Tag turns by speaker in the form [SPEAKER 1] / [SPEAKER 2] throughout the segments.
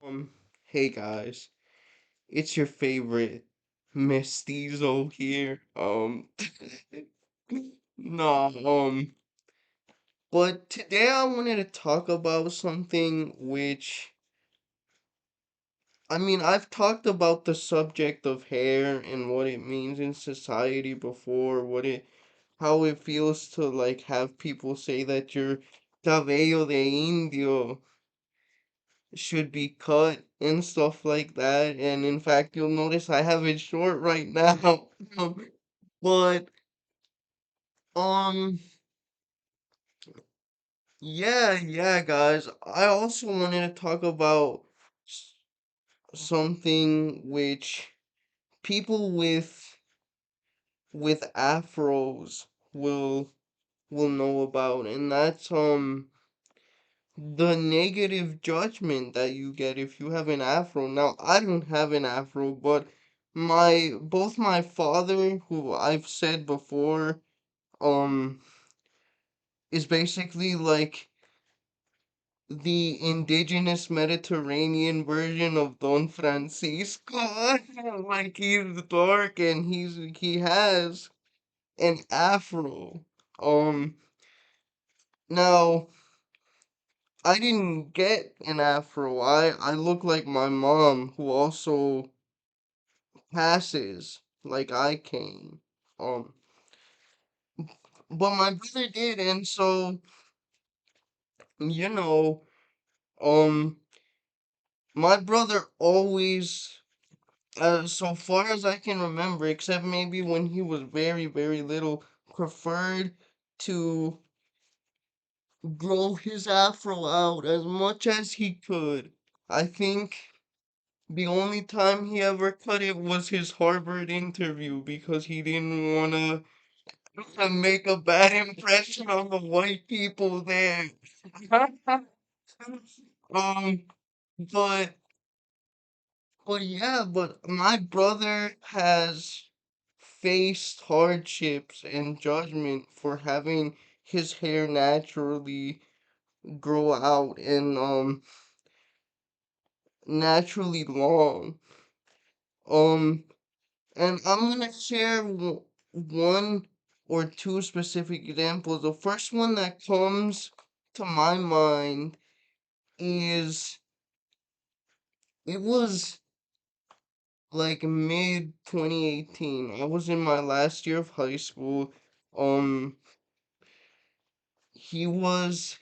[SPEAKER 1] Um, hey guys, it's your favorite mestizo here. No, but today I wanted to talk about something which, I've talked about the subject of hair and what it means in society before, how it feels to like have people say that your cabello de indio should be cut and stuff like that. And in fact, you'll notice I have it short right now. But um yeah, guys. I also wanted to talk about s- something which people with afros will will know about, and that's the negative judgment that you get if you have an afro. Now, I don't have an afro, but both my father, who I've said before, um, is basically like the indigenous Mediterranean version of Don Francisco. Like he's dark and he has an afro. Um, now I didn't get an afro. I look like my mom, who also passes like I can. Um, but my brother did, and so you know, um, my brother always, so far as I can remember, except maybe when he was very little, preferred to grow his afro out as much as he could. I think the only time he ever cut it was his Harvard interview because he didn't want to make a bad impression on the white people there. um, but but my brother has faced hardships and judgment for having his hair naturally grow out and naturally long. Um, and I'm gonna share one or two specific examples. The first one that comes to my mind is it was like mid 2018. I was in my last year of high school. Um, he was,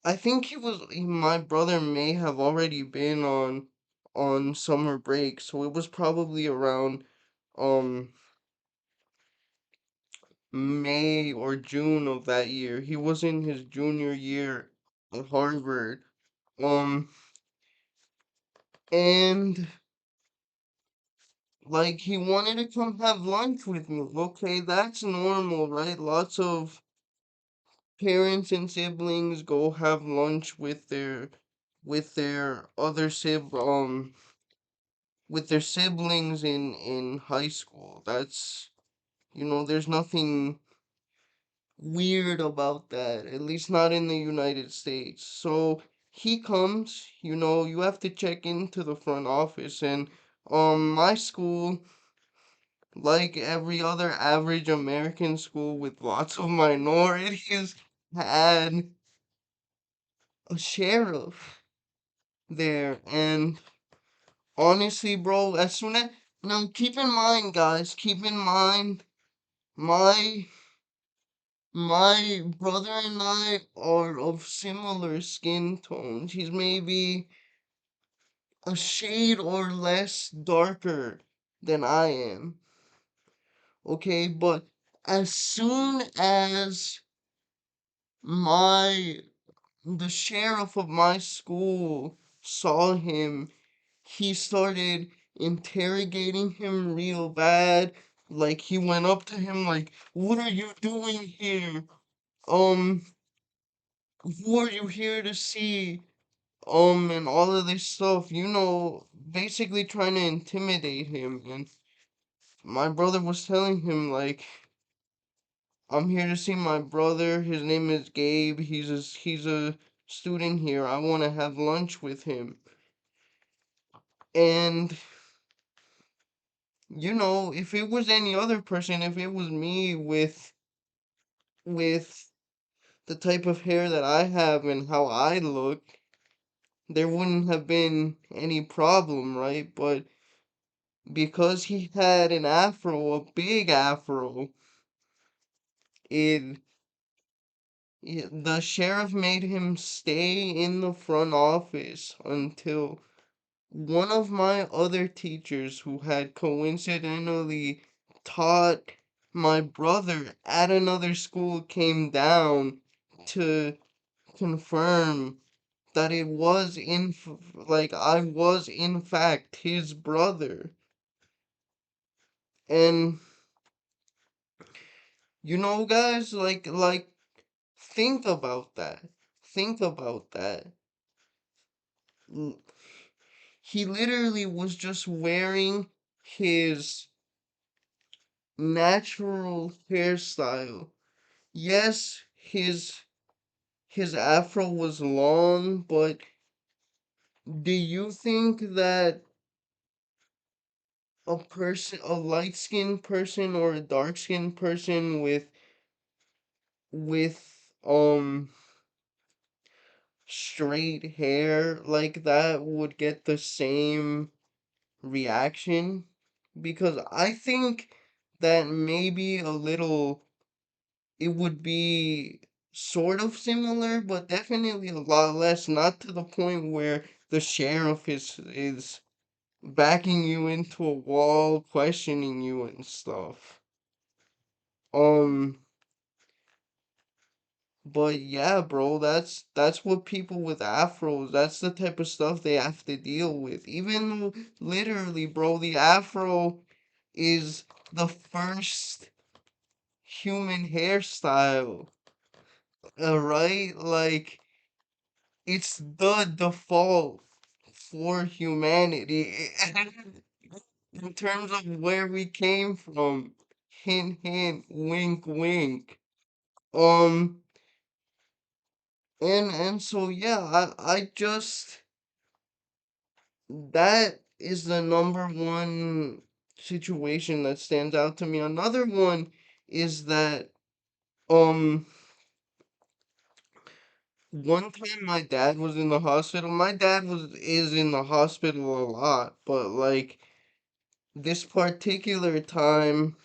[SPEAKER 1] I think my brother may have already been on summer break, so it was probably around um May or June of that year. He was in his junior year at Harvard. Um, and like he wanted to come have lunch with me. Okay, that's normal, right? Lots of parents and siblings go have lunch with their other with their siblings in high school. That's there's nothing weird about that, at least not in the United States. So he comes, you have to check into the front office, and my school, like every other average American school with lots of minorities, had a sheriff there. And honestly, bro, as soon as now keep in mind, guys, keep in mind my my brother and I are of similar skin tones. He's maybe a shade or less darker than I am. Okay, but as soon as my the sheriff of my school saw him, he started interrogating him real bad. Like he went up to him like, "What are you doing here? Um, who are you here to see?" And all of this stuff, basically trying to intimidate him. And my brother was telling him like, "I'm here to see my brother. His name is Gabe. He's a student here. I want to have lunch with him." And if it was any other person, if it was me with the type of hair that I have and how I look, there wouldn't have been any problem, right? But because he had an afro, a big afro, it, the sheriff made him stay in the front office until one of my other teachers who had coincidentally taught my brother at another school came down to confirm that it was like I was in fact his brother. And guys, like think about that. Think about that. L- He literally was just wearing his natural hairstyle. Yes, his afro was long, but do you think that a light-skinned person or a dark-skinned person with straight hair like that would get the same reaction? Because I think that maybe a little it would be sort of similar, but definitely a lot less, not to the point where the sheriff is backing you into a wall, questioning you and stuff. Um, but yeah, bro, that's what people with afros, that's the type of stuff they have to deal with. Even though, literally, bro, the afro is the first human hairstyle, right? Like, it's the default for humanity in terms of where we came from. Hint, hint, wink, wink. Um, and so yeah, I just that is the number one situation that stands out to me. Another one is that um one time my dad was in the hospital. My dad was is in the hospital a lot, but like this particular time,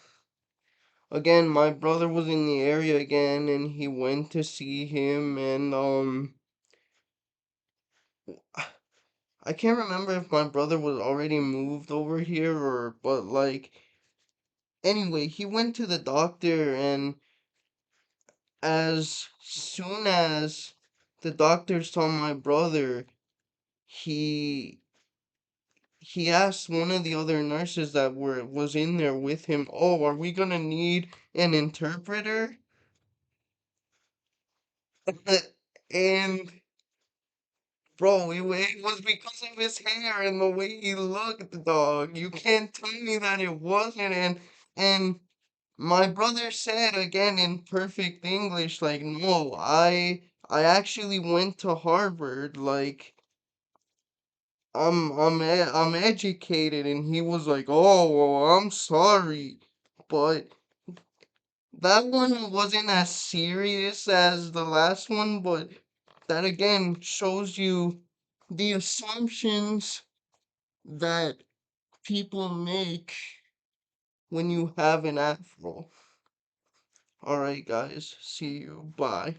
[SPEAKER 1] again, my brother was in the area again, and he went to see him, and I can't remember if my brother was already moved over here or, but like, anyway, he went to the doctor, and as soon as the doctor saw my brother, he he asked one of the other nurses that was in there with him, "Oh, are we gonna need an interpreter?" And bro, it was because of his hair and the way he looked, dog. You can't tell me that it wasn't. And my brother said again in perfect English, like, no, I actually went to Harvard. Like, I'm educated. And he was like, oh, well, I'm sorry, but that one wasn't as serious as the last one. But that again shows you the assumptions that people make when you have an afro. Alright, guys, see you. Bye.